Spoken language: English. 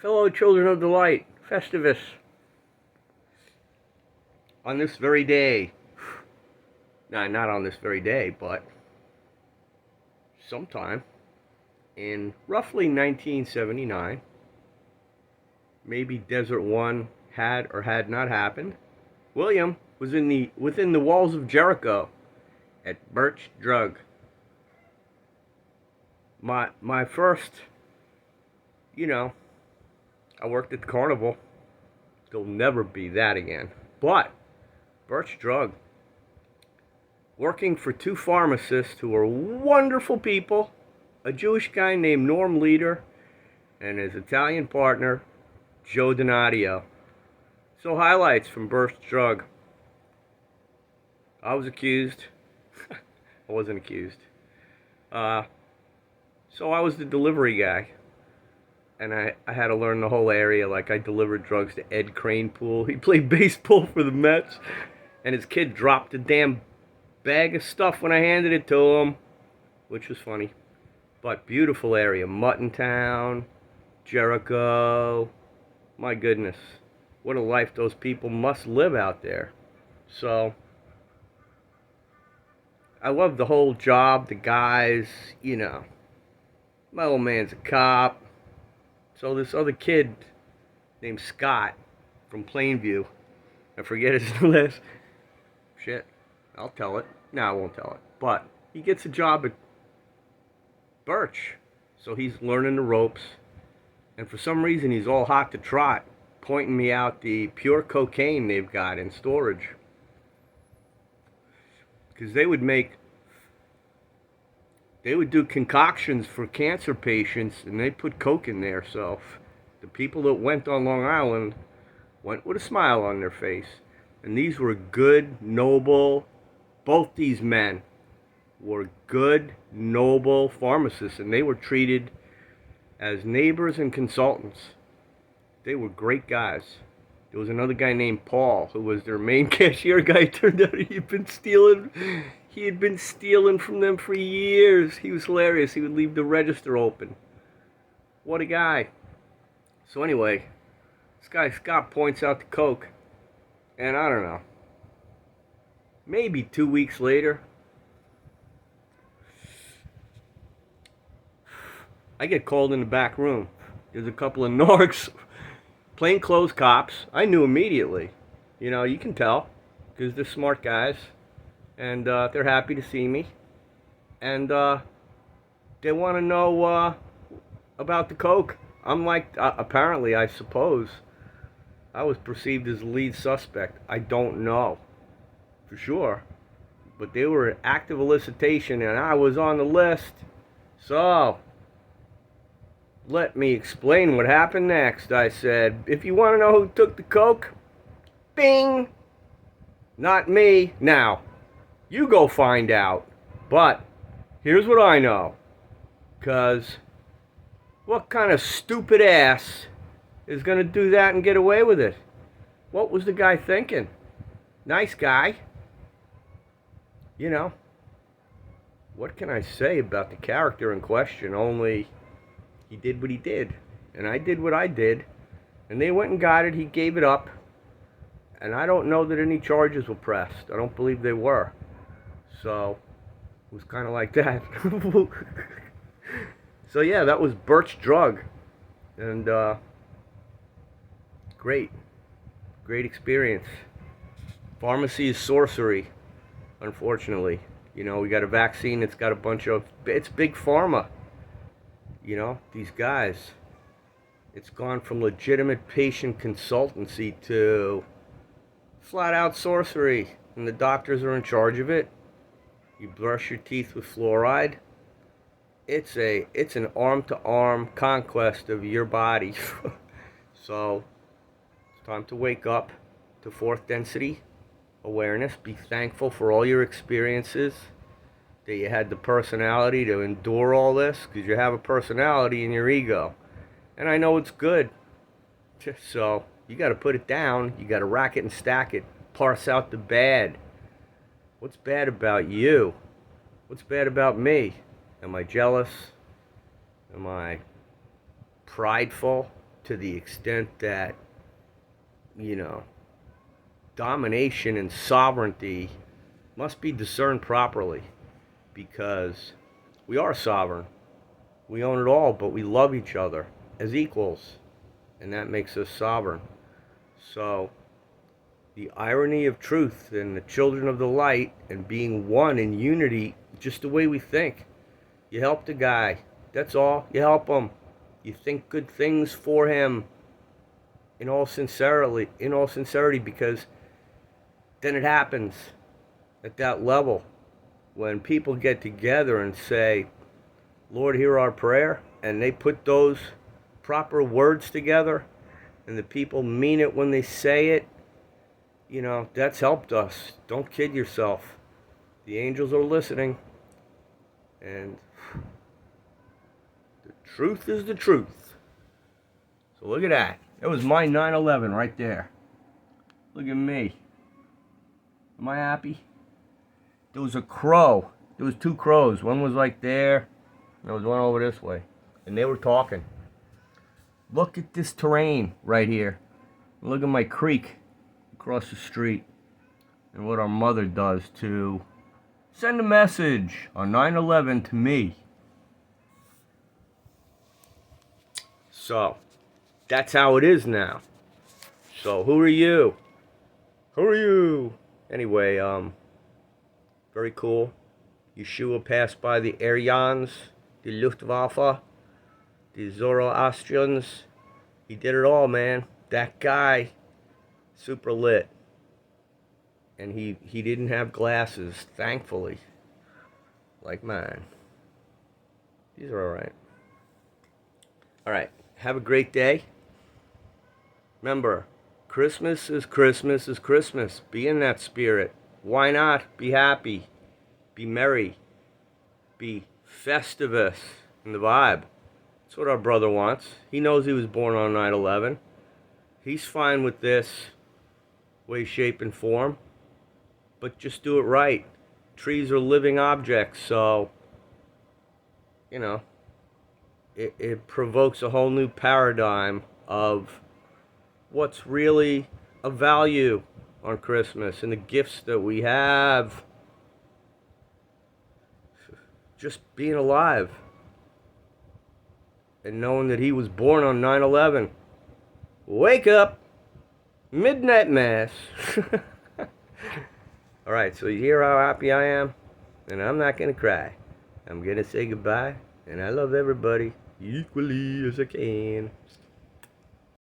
Fellow children of the light, Festivus, on this very day, no, not on this very day, but sometime in roughly 1979, maybe Desert One had or had not happened. William was within the walls of Jericho at Birch Drug. My first, I worked at the carnival. There'll never be that again. But Birch Drug, working for two pharmacists who are wonderful people, a Jewish guy named Norm Leader and his Italian partner, Joe Donadio. So highlights from Birch Drug. I was accused. I wasn't accused. So I was the delivery guy. And I had to learn the whole area. Like, I delivered drugs to Ed Cranepool. He played baseball for the Mets. And his kid dropped a damn bag of stuff when I handed it to him, which was funny. But beautiful area. Muttontown, Jericho. My goodness. What a life those people must live out there. So, I love the whole job, the guys, My old man's a cop. So this other kid named Scott from Plainview, I forget his last, shit, I'll tell it. No, I won't tell it. But he gets a job at Birch. So he's learning the ropes. And for some reason he's all hot to trot, pointing me out the pure cocaine they've got in storage. Because they would do concoctions for cancer patients, and they put coke in there. So the people that went on Long Island went with a smile on their face. And these were good, noble, both these men were good, noble pharmacists, and they were treated as neighbors and consultants. They were great guys. There was another guy named Paul, who was their main cashier guy. It turned out he had been stealing from them for years. He was hilarious. He would leave the register open. What a guy. So anyway, this guy Scott points out the coke. And I don't know. Maybe 2 weeks later, I get called in the back room. There's a couple of narcs, plainclothes cops. I knew immediately. You can tell, because they're smart guys. And they're happy to see me. And they want to know about the coke. I'm like, apparently, I suppose, I was perceived as the lead suspect. I don't know for sure. But they were active elicitation, and I was on the list. So, let me explain what happened next. I said, if you want to know who took the coke, bing! Not me. Now, you go find out. But here's what I know. Because what kind of stupid ass is going to do that and get away with it? What was the guy thinking? Nice guy. What can I say about the character in question? Only he did what he did. And I did what I did. And they went and got it. He gave it up. And I don't know that any charges were pressed. I don't believe they were. So, it was kind of like that. So yeah, that was Birch Drug. And, great experience. Pharmacy is sorcery, unfortunately. We got a vaccine that's got a bunch of, it's big pharma. These guys. It's gone from legitimate patient consultancy to flat out sorcery. And the doctors are in charge of it. You brush your teeth with fluoride. It's an arm-to-arm conquest of your body. So, it's time to wake up to fourth density awareness. Be thankful for all your experiences. That you had the personality to endure all this. Because you have a personality in your ego. And I know it's good. So, you got to put it down. You got to rack it and stack it. Parse out the bad. What's bad about you? What's bad about me? Am I jealous? Am I prideful? to the extent that, you know, domination and sovereignty must be discerned properly, because we are sovereign. We own it all, but we love each other as equals, and that makes us sovereign. So, the irony of truth and the children of the light and being one in unity, just the way we think. You help the guy. That's all. You help him. You think good things for him in all sincerity, because then it happens at that level when people get together and say, Lord, hear our prayer, and they put those proper words together, and the people mean it when they say it. You know, that's helped us. Don't kid yourself. The angels are listening. And the truth is the truth. So look at that. That was my 9/11 right there. Look at me. Am I happy? There was a crow. There was two crows. One was like there. There was one over this way. And they were talking. Look at this terrain right here. Look at my creek across the street, and what our mother does to send a message on 9/11 to me. So, that's how it is now. So, who are you? Who are you? Anyway, very cool. Yeshua passed by the Aryans, the Luftwaffe, the Zoroastrians. He did it all, man. That guy, super lit. And he didn't have glasses, thankfully, like mine. These are alright. Alright, have a great day. Remember, Christmas is Christmas is Christmas. Be in that spirit. Why not? Be happy. Be merry. Be festivus in the vibe. That's what our brother wants. He knows he was born on 9/11. He's fine with this way, shape, and form. But just do it right. Trees are living objects, so, you know, it provokes a whole new paradigm of what's really of value on Christmas and the gifts that we have. Just being alive and knowing that he was born on 9/11. Wake up! Midnight Mass. Alright, so you hear how happy I am? And I'm not going to cry. I'm going to say goodbye. And I love everybody equally as I can.